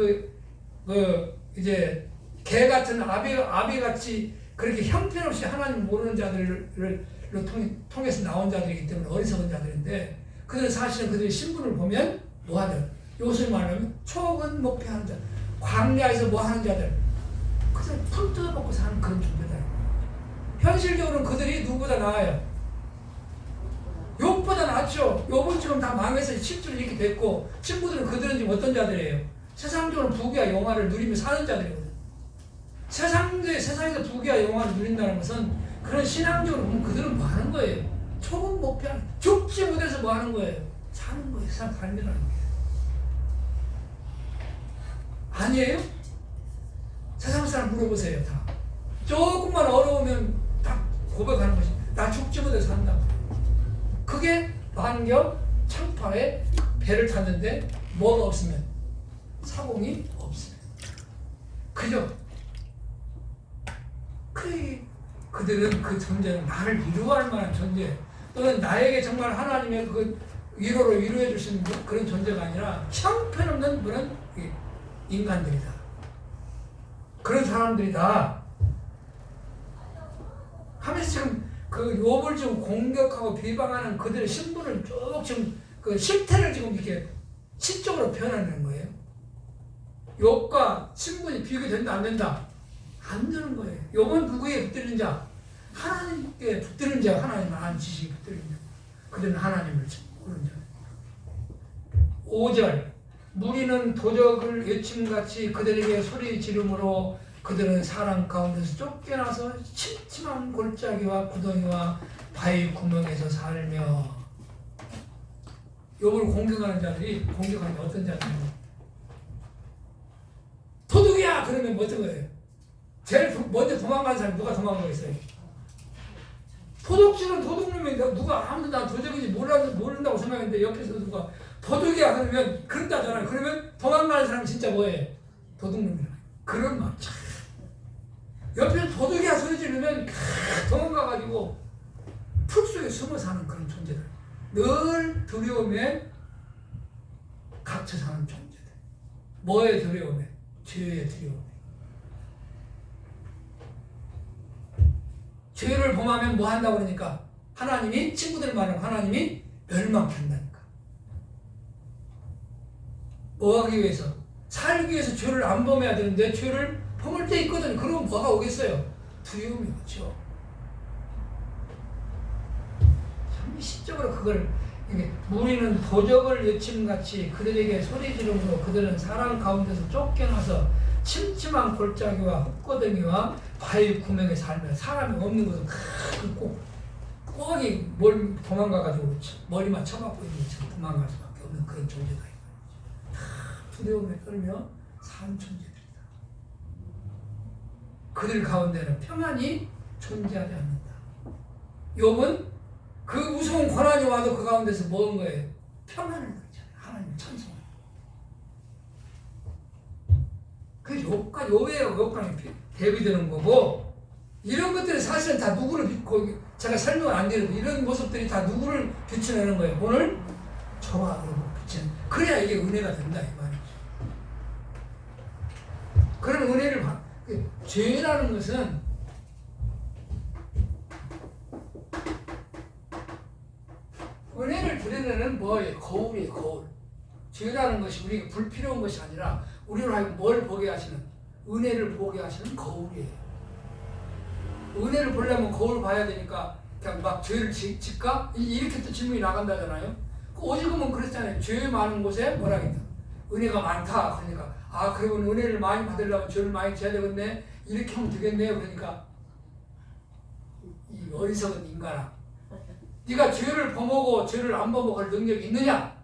이제 개 같은 아비 같이 그렇게 형편없이 하나님 모르는 자들을 통해서 나온 자들이기 때문에 어리석은 자들인데 그들은 사실은 그들의 신분을 보면 뭐하든 요새 말하면 초근 목표하는 자, 광야에서 뭐하는 자들, 그들 풀 뜯어먹고 사는 그런 존재다. 현실적으로는 그들이 누구보다 나아요. 욥보다 낫죠. 욥은 지금 다 망해서 실제로 이렇게 됐고 친구들은 그들은 지금 어떤 자들이에요? 세상적으로 부귀와 영화를 누리며 사는 자들이거든요. 세상에서 부귀와 영화를 누린다는 것은 그런 신앙적으로 보면 그들은 뭐 하는 거예요? 초급 목표는 죽지 못해서 뭐 하는 거예요? 사는 거예요. 세상 삶이라는 게. 아니에요? 세상 사람 물어보세요. 다. 조금만 어려우면 딱 고백하는 것이 나 죽지 못해서 산다고. 그게 만경 창파에 배를 탔는데 뭐가 없으면 사공이 없으면 그죠? 그들은 그 존재는 나를 위로할 만한 존재 또는 나에게 정말 하나님의 그 위로로 위로해 줄 수 있는 그런 존재가 아니라 형편없는 그런 인간들이다. 그런 사람들이다. 하면서 지금 그 욥을 지금 공격하고 비방하는 그들의 신분을 쭉 지금 그 실태를 지금 이렇게 시적으로 표현하는 거예요. 욥과 신분이 비교된다 안 된다? 안 되는 거예요. 욥은 누구에 붙들린 자? 하나님께 붙들린 자, 하나님 아는 지식에 붙들린 자. 그들은 하나님을 모르는 자. 5절 무리는 도적을 외침같이 그들에게 소리 지름으로 그들은 사람 가운데서 쫓겨나서 침침한 골짜기와 구덩이와 바위 구멍에서 살며. 욥을 공격하는 자들이 공격하는 어떤 자들이냐? 도둑이야! 그러면 뭐 어떤 거예요? 제일 먼저 도망가는 사람이 누가 도망가겠어요? 도둑질은 도둑놈이 누가 아무도 난 도둑인지 모른다고 생각했는데 옆에서 누가 도둑이야 그러면 그런다잖아요. 그러면 도망가는 사람이 진짜 뭐예요? 도둑놈이야. 그런 말 참. 옆에서 도둑이야 소리 지르면 도망가가지고 풀 속에 숨어 사는 그런 존재들. 늘 두려움에 갇혀 사는 존재들. 뭐의 두려움에? 죄의 두려움에. 죄를 범하면 뭐 한다고 그러니까 하나님이 친구들 말하면 하나님이 멸망한다니까. 뭐 하기 위해서? 살기 위해서 죄를 안 범해야 되는데 죄를 범할 때 있거든. 그러면 뭐가 오겠어요? 두려움이 오죠. 참 시적으로 그걸 무리는 도적을 외침같이 그들에게 소리 지르므로 그들은 사람 가운데서 쫓겨나서 침침한 골짜기와 흙고덩이와 바위 구멍에 살며 사람이 없는 곳은 꼭이 뭘 도망가가지고 머리만 쳐박고 있는 것처럼 도망갈 수밖에 없는 그런 존재가 있다. 두려움에 떨며 사는 존재들이다. 그들 가운데는 평안이 존재하지 않는다. 욥은 그 무서운 고난이 와도 그 가운데서 뭐 한 거예요? 평안을 누리잖아요. 하나님 찬송. 그 욥과 대비되는 거고, 이런 것들이 사실은 다 누구를 믿고, 제가 설명을 안 드려도 이런 모습들이 다 누구를 비춰내는 거예요. 오늘 저와 여러분. 그래야 이게 은혜가 된다 이 말이죠. 그런 은혜를 죄라는 것은 은혜를 드리려는 뭐예요? 거울이에요, 거울. 죄라는 것이 우리가 불필요한 것이 아니라 우리로 하여금 뭘 보게 하시는, 은혜를 보게 하시는 거울이에요. 은혜를 보려면 거울 봐야 되니까 그냥 막 죄를 짓까? 이렇게 또 질문이 나간다잖아요. 오죽하면 그랬잖아요. 죄 많은 곳에 뭐라 했다? 은혜가 많다. 그러니까 그러면 은혜를 많이 받으려면 죄를 많이 지어야 되겠네. 이렇게 하면 되겠네요. 그러니까 이 어리석은 인간아, 네가 죄를 범하고 죄를 안 범할 능력이 있느냐?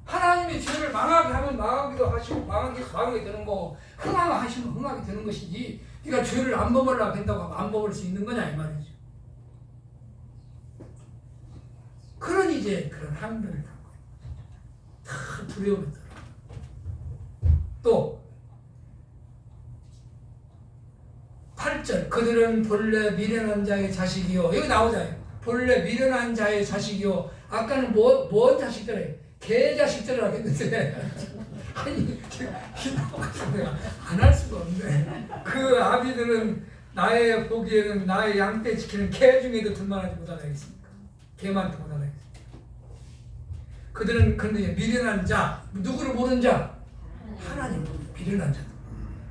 하나님이 죄를 망하게 하면 망하기도 하시고 망하게 되는 거고 흥하시면 흥하게 되는 것이지 네가 죄를 안 범하려고 한다고 하면 안 범할 수 있는 거냐 이 말이죠. 그런 이제 그런 함들을 다 두려움이 들어. 또 8절 그들은 본래 미련한 자의 자식이요. 여기 나오잖아요. 본래 미련한 자의 자식이요. 아까는 뭔 자식들이에요? 개 자식들이라고 했는데 아니 내가 안 할 수가 없네. 그 아비들은 나의 보기에는 나의 양떼 지키는 개 중에도 둘만하지 못하겠습니까? 개만 더 못하겠습니까? 그들은 근데 미련한 자, 누구를 모르는 자? 하나님 미련한 자.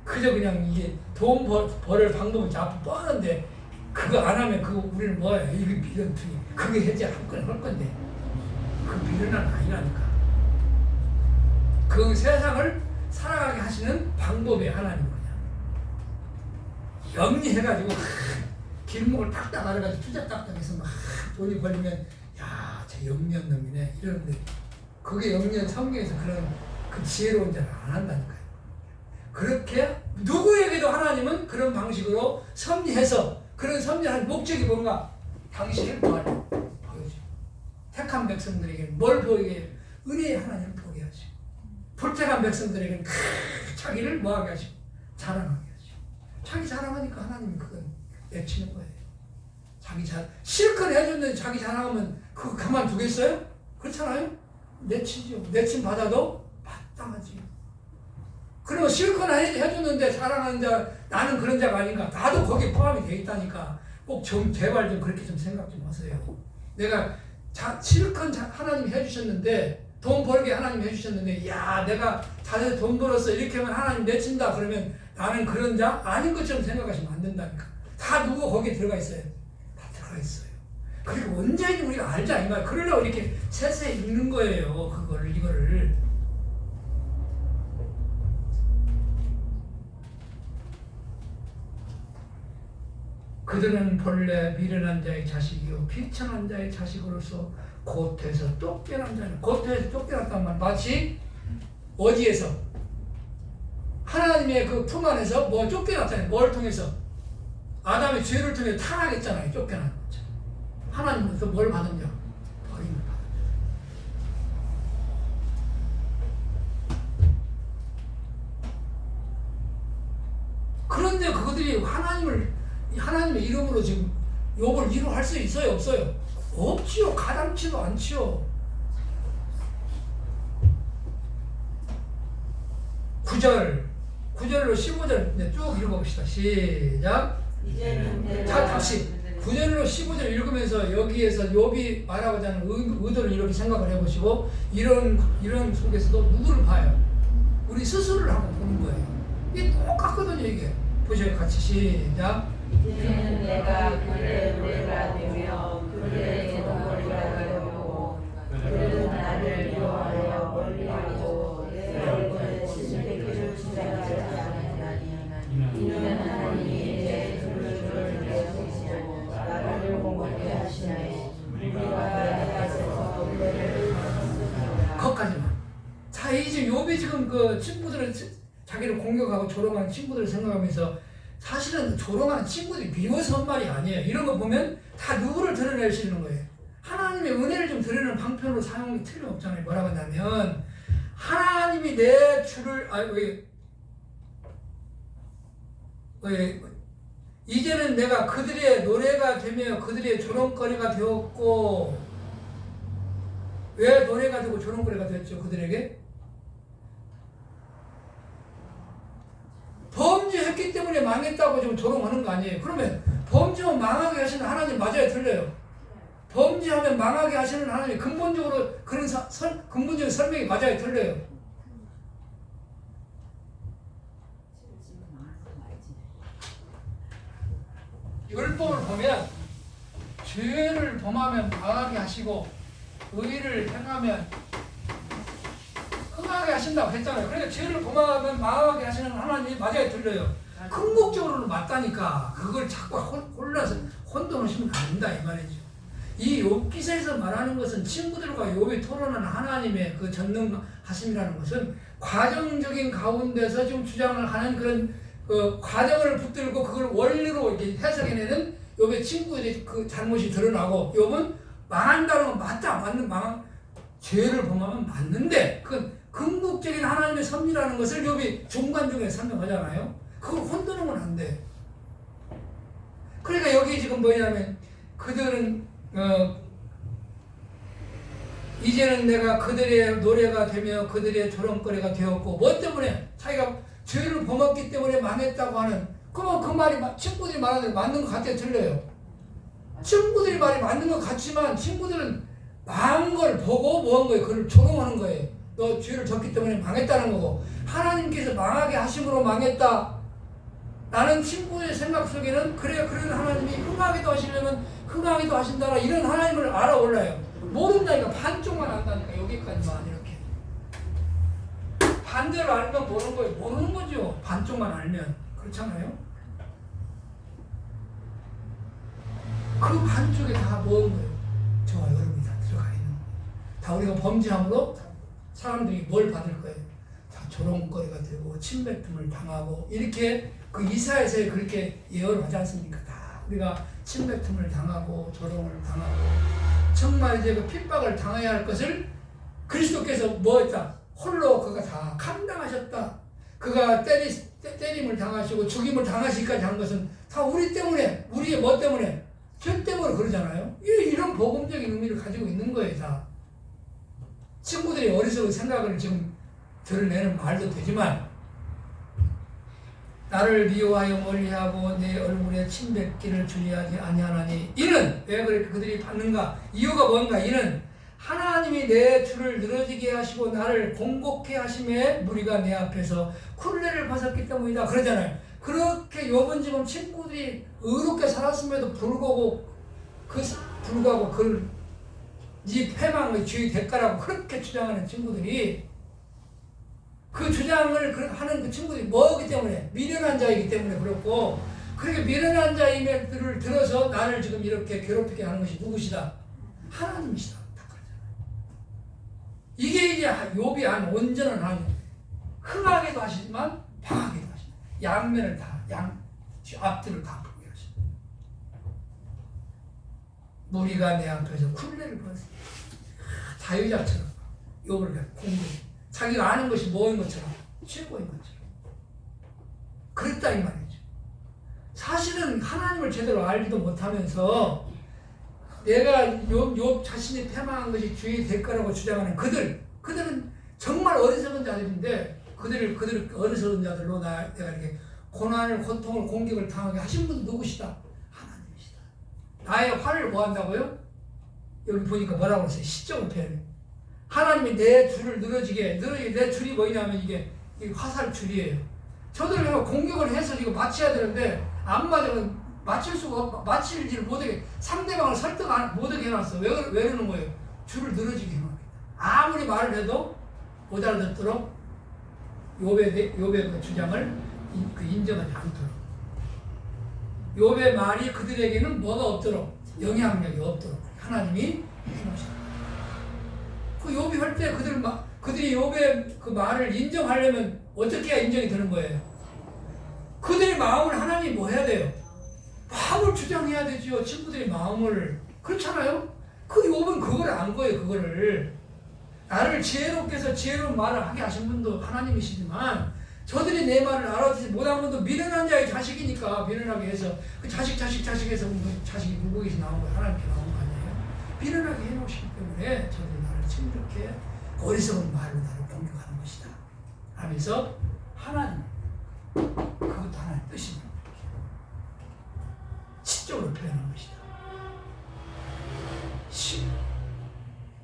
그저 그냥 이게 돈 벌을 방법은 자꾸 뻔한데 그거 안 하면 그거 우리는 뭐야? 이거 미련투기. 그게 해제할 건데 그 미련한 아니라니까. 그 세상을 살아가게 하시는 방법이 하나님 뭐냐? 영리해가지고 길목을 탁탁 알아가지고 투잡탁탁해서 막 돈이 벌리면 야, 저 영리한 놈이네 이러는데 그게 영리한 성경에서 그런 그 지혜로운 자를 안 한다니까요. 그렇게 누구에게도 하나님은 그런 방식으로 섭리해서 그런 섭리하는 목적이 뭔가 당신을 뭐하려 보여줘. 택한 백성들에게 뭘 보이게 은혜의 하나님을 보게 하시고 불택한 백성들에게는 자기를 뭐하게 하시고 자랑하게 하시고 자기 자랑하니까 하나님은 그건 내치는 거예요. 자기 실컷 해줬는데 자기 자랑하면 그거 가만두겠어요? 그렇잖아요? 내치죠. 내침 받아도 마땅하지. 그리고 실컷 해줬는데 사랑하는 자 나는 그런 자가 아닌가. 나도 거기에 포함이 돼 있다니까. 꼭 제발 좀 그렇게 좀 생각 좀 하세요. 내가 실컷 하나님이 해주셨는데 돈 벌게 하나님이 해주셨는데 야 내가 자세히 돈 벌었어 이렇게 하면 하나님 내친다 그러면 나는 그런 자 아닌 것처럼 생각하시면 안 된다니까. 다 누구 거기에 들어가 있어요. 다 들어가 있어요. 그리고 언제인지 우리가 알자 이 말. 그러려고 이렇게 세세히 읽는 거예요. 이거를. 그들은 본래 미련한 자의 자식이요 비천한 자의 자식으로서 고태에서 쫓겨난 자는 고태에서 쫓겨났단 말 마치 어디에서 하나님의 그 품 안에서 뭐 쫓겨났잖아요. 뭘 통해서 아담의 죄를 통해 타락했잖아요. 쫓겨난 거죠. 하나님으로서 뭘 받은 자? 버림을 받은 자. 그런데 그들이 하나님의 이름으로 지금 욕을 위로할 수 있어요? 없어요? 없지요. 가당치도 않지요. 9절로 15절 쭉 읽어봅시다. 시작. 자, 다시 9절로 15절 읽으면서 여기에서 욥이 말하고자 하는 의도를 이렇게 생각을 해보시고 이런 속에서도 누구를 봐요? 우리 스스로를 한번 보는 거예요. 이게 똑같거든요. 이게 보세요. 같이 시작. 이제는 내가 그의 노래가 되며 그의 제동거리가 되었고 그는 나를 미워하여 멀리하고 내 얼굴에 진실되기를 주장하지 아니하나니 이는 하나님이 내 두루두루 내어주시고 나를 공고하게 하시나니 우리가 내 곁에서 은혜를 받았으리라. 거기까지만. 자, 이제 욥이 지금 그 친구들을 자기를 공격하고 조롱하는 친구들을 생각하면서 사실은 조롱하는 친구들이 미워서 한 말이 아니에요. 이런 거 보면 다 누구를 드러낼 수 있는 거예요. 하나님의 은혜를 좀 드러내는 방편으로 사용이 틀림없잖아요. 뭐라고 하냐면 하나님이 내 주를 이제는 내가 그들의 노래가 되며 그들의 조롱거리가 되었고 왜 노래가 되고 조롱거리가 됐죠? 그들에게 범죄했기 때문에 망했다고 지금 조롱하는 거 아니에요? 그러면 범죄하면 망하게 하시는 하나님 맞아요? 틀려요? 범죄하면 망하게 하시는 하나님 근본적으로 그런 근본적인 설명이 맞아요? 틀려요? 율법을 보면 죄를 범하면 망하게 하시고 의를 행하면 흥하게 하신다고 했잖아요. 그러니까 죄를 범하면 망하게 하시는 하나님이 맞아요? 틀려요? 궁극적으로는 맞다니까 그걸 자꾸 혼라서 혼돈하시면 안 된다 이 말이죠. 이 욥기서에서 말하는 것은 친구들과 욥이 토론하는 하나님의 그 전능하심이라는 것은 과정적인 가운데서 지금 주장을 하는 그런 그 과정을 붙들고 그걸 원리로 이렇게 해석해내는 욥의 친구들의 그 잘못이 드러나고 욥은 망한다는 건 맞다 맞는 죄를 범하면 맞는데 그 궁극적인 하나님의 섭리라는 것을 욥이 중간중간에 설명하잖아요. 그걸 혼돈하면 안 돼. 그러니까 여기 지금 뭐냐면 그들은 이제는 내가 그들의 노래가 되며 그들의 조롱거리가 되었고 뭐 때문에 자기가 죄를 범했기 때문에 망했다고 하는 그러면 그 말이 친구들이 말하는 대로 맞는 것 같아요? 틀려요? 친구들이 말이 맞는 것 같지만 친구들은 망한 걸 보고 뭐 한 거예요? 그걸 조롱하는 거예요. 너 죄를 졌기 때문에 망했다는 거고 하나님께서 망하게 하심으로 망했다. 나는 친구의 생각 속에는 그래 그런 하나님이 흥하기도 하시려면 흥하기도 하신다라 이런 하나님을 알아 올라요. 모른다니까 반쪽만 안다니까 여기까지만 이렇게 반대로 알면 모르는 거예요. 모르는 거죠. 반쪽만 알면 그렇잖아요. 그 반쪽에 다 모은 거예요. 저와 여러분이 다 들어가 있는 거예요. 다 우리가 범죄함으로 사람들이 뭘 받을 거예요. 다 조롱거리가 되고 침뱉음을 당하고 이렇게 그 이사야서에 그렇게 예언을 하지 않습니까? 다 우리가 침뱉음을 당하고 조롱을 당하고 정말 이제 그 핍박을 당해야 할 것을 그리스도께서 뭐 했다? 홀로 그가 다 감당하셨다. 그가 때림을 당하시고 죽임을 당하시기까지 한 것은 다 우리 때문에 우리의 뭐 때문에? 죄 때문에 그러잖아요. 이런 복음적인 의미를 가지고 있는 거예요. 다 친구들이 어리석은 생각을 지금 드러내는 말도 되지만 나를 미워하여 멀리하고 내 얼굴에 침뱉기를 주의하지 아니하나니 이는 왜 그렇게 그들이 받는가? 이유가 뭔가? 이는 하나님이 내 줄을 늘어지게 하시고 나를 공곡해 하심에 무리가 내 앞에서 쿨레를 벗었기 때문이다 그러잖아요. 그렇게 욥은 지금 친구들이 의롭게 살았음에도 불구하고 그걸 네 패망의 죄의 대가라고 그렇게 주장하는 친구들이 그 주장을 하는 그 친구들이 뭐기 때문에 미련한 자이기 때문에 그렇고 그렇게 미련한 자임을 들어서 나를 지금 이렇게 괴롭히게 하는 것이 누구시다? 하나님이시다. 다 그러잖아요. 이게 이제 욥이 한 온전한 하나님. 흥하게도 하시지만 방하게도 하시다. 양면을 다 앞뒤를 다 보게 하시다. 무리가 내 앞에서 쿨레를 벗었다. 자유자처럼 욥을 공격. 자기가 아는 것이 뭐인 것처럼 최고인 것처럼 그랬다 이 말이죠. 사실은 하나님을 제대로 알지도 못하면서 내가 욥 자신이 패망한 것이 죄의 대가라고 주장하는 그들은 정말 어리석은 자들인데 그들을 어리석은 자들로 내가 이렇게 고난을 고통을 공격을 당하게 하신 분은 누구시다? 하나님이시다. 나의 화를 뭐 한다고요? 여기 보니까 뭐라고 했어요? 시적을 표현해. 하나님이 내 줄을 늘어지게 내 줄이 뭐냐면 이게 화살줄이에요. 저들을 공격을 해서 이거 맞춰야 되는데 안 맞으면 맞힐지를 못하게 상대방을 설득 못하게 해놨어. 왜 그러는 거예요? 줄을 늘어지게 해놓습니다. 아무리 말을 해도 못 알아듣도록 욥의 그 주장을 인정하지 않도록 욥의 말이 그들에게는 뭐가 없도록 영향력이 없도록 하나님이 해놓으셨다. 그 욥이 할 때 그들이 욥의 그 말을 인정하려면 어떻게 해야 인정이 되는 거예요? 그들의 마음을 하나님이 뭐 해야 돼요? 마음을 주장해야 되죠. 친구들의 마음을. 그렇잖아요? 그 욥은 그걸 안 거예요. 그거를. 나를 지혜롭게 해서 지혜로운 말을 하게 하신 분도 하나님이시지만 저들이 내 말을 알아듣지 못한 분도 미련한 자의 자식이니까 미련하게 해서 그 자식에서 그 자식이 누구에서 나온 거예요? 하나님께 나온 거 아니에요? 미련하게 해놓으시기 때문에 저들이 나를 친구 어리석은 말로 나를 공격하는 것이다 하면서 하나님, 그것도 하나님 뜻입니다. 시적으로 표현한 것이다.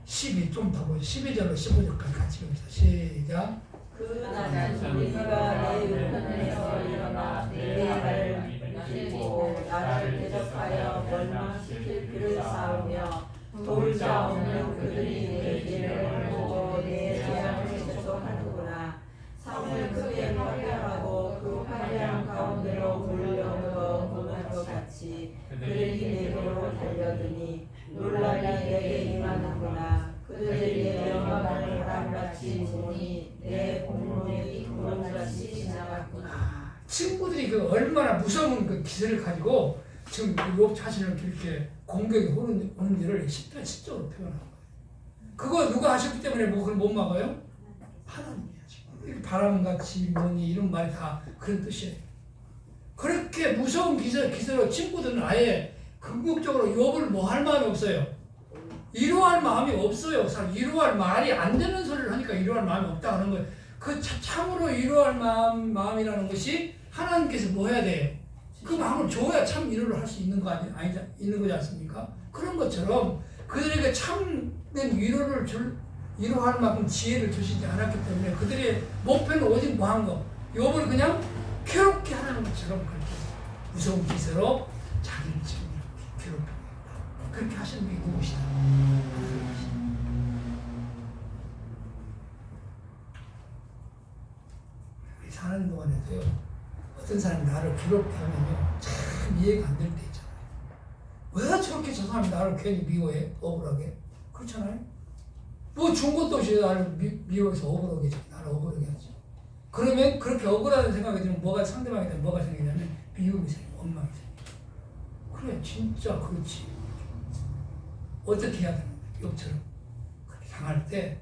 12 좀 더 보죠. 12절로 15절까지 같이 봅시다. 시작. 그날은 우리가 내 우편에서 일어나 내 발을 밀고 나를 대적하여 멸망시킬 길을 쌓으며 도울 자 없는 그들이 내 길을 보고 내 재앙을 계속하는구나. 산을 크게 파괴하고 그 화려한 가운데로 몰려들어 보는 것 같이 그들이 내게로 달려드니 놀라리 내게 임하는구나. 그들이 내 영광을 바람같이 보니 내 공로이 구름같이 지나갔구나. 친구들이 그 얼마나 무서운 그 기세를 가지고 지금 욥 자신을 그렇게 공격이 오는지를 10편 10절로 표현한 거예요. 그거 누가 하셨기 때문에 뭐 그걸 못 막아요? 하나님이야. 지금 바람같이 뭐니 이런 말이 다 그런 뜻이에요. 그렇게 무서운 기세로 친구들은 아예 궁극적으로 욥을 뭐 할 마음이 없어요. 위로할 마음이 없어요. 위로할 말이 안 되는 소리를 하니까 위로할 마음이 없다 하는 거예요. 그 참으로 위로할 마음이라는 것이 하나님께서 뭐 해야 돼요? 그 마음을 줘야 참 위로를 할 수 있는 거 있는 거지 않습니까? 그런 것처럼 그들에게 참된 위로할 만큼 지혜를 주시지 않았기 때문에 그들의 목표는 오직 뭐 한 거? 욥을 그냥 괴롭게 하는 것처럼 그렇게 무서운 기세로 자기를 지금 이렇게 괴롭히고 있다. 그렇게 하시는 게 누구시다? 우리 사는 동안에도요, 어떤 사람이 나를 괴롭게 하면요, 참 이해가 안 될 때 있잖아요. 왜 저렇게 저 사람이 나를 괜히 미워해? 억울하게? 그렇잖아요? 뭐 준 것도 없이 나를 미워해서 억울하게 하지. 나를 억울하게 하지. 그러면 그렇게 억울하다는 생각이 들면 뭐가 상대방에 대한 뭐가 생기냐면 미움이 생기고 원망이 생기고. 그래 진짜 그렇지. 어떻게 해야 되는 거야? 욕처럼. 그렇게 당할 때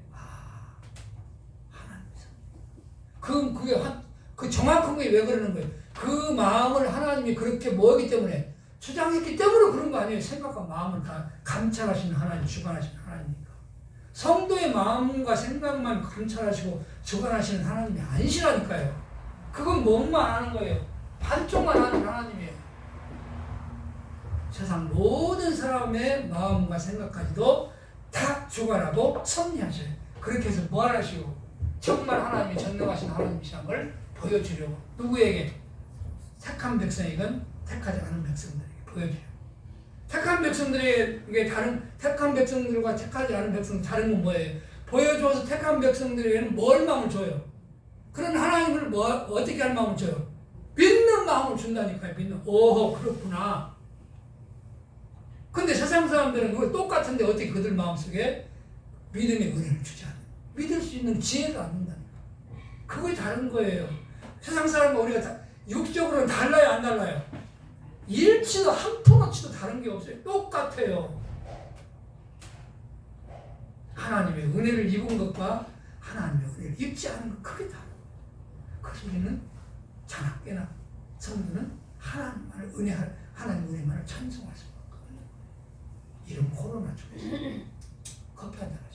하나님께서 그게 정확한 게 왜 그러는 거예요? 그 마음을 하나님이 그렇게 뭐하기 때문에 주장했기 때문에 그런 거 아니에요. 생각과 마음을 다 감찰하시는 하나님, 주관하시는 하나님이니까. 성도의 마음과 생각만 감찰하시고 주관하시는 하나님이 아니시라니까요. 그건 뭐만 하는 거예요. 반쪽만 하는 하나님이에요. 세상 모든 사람의 마음과 생각까지도 다 주관하고 섭리하셔요. 그렇게 해서 뭐 하시고 정말 하나님이 전능하신 하나님이시라는 걸 보여주려고 누구에게? 택한 백성이건 택하지 않은 백성들에게 보여주려고. 택한 백성들에게 택한 백성들과 택하지 않은 백성 다른 건 뭐예요? 보여줘서 택한 백성들에게는 뭘 마음을 줘요? 그런 하나님을 어떻게 할 마음을 줘요? 믿는 마음을 준다니까요. 오호 그렇구나. 근데 세상 사람들은 그거 똑같은데 어떻게 그들 마음속에 믿음의 은혜를 주지 않아요? 믿을 수 있는 지혜를 안 준다니까. 그게 다른 거예요. 세상 사람과 우리가 육적으로는 달라요, 안 달라요? 일치도 한 푼어치도 다른 게 없어요. 똑같아요. 하나님의 은혜를 입은 것과 하나님의 은혜를 입지 않은 것 크게 다르고. 그래서 우리는 자나깨나 성도는 하나님의 은혜만을 찬송할 수밖에 없는 이런 코로나 중에서 커피 한잔 하시죠.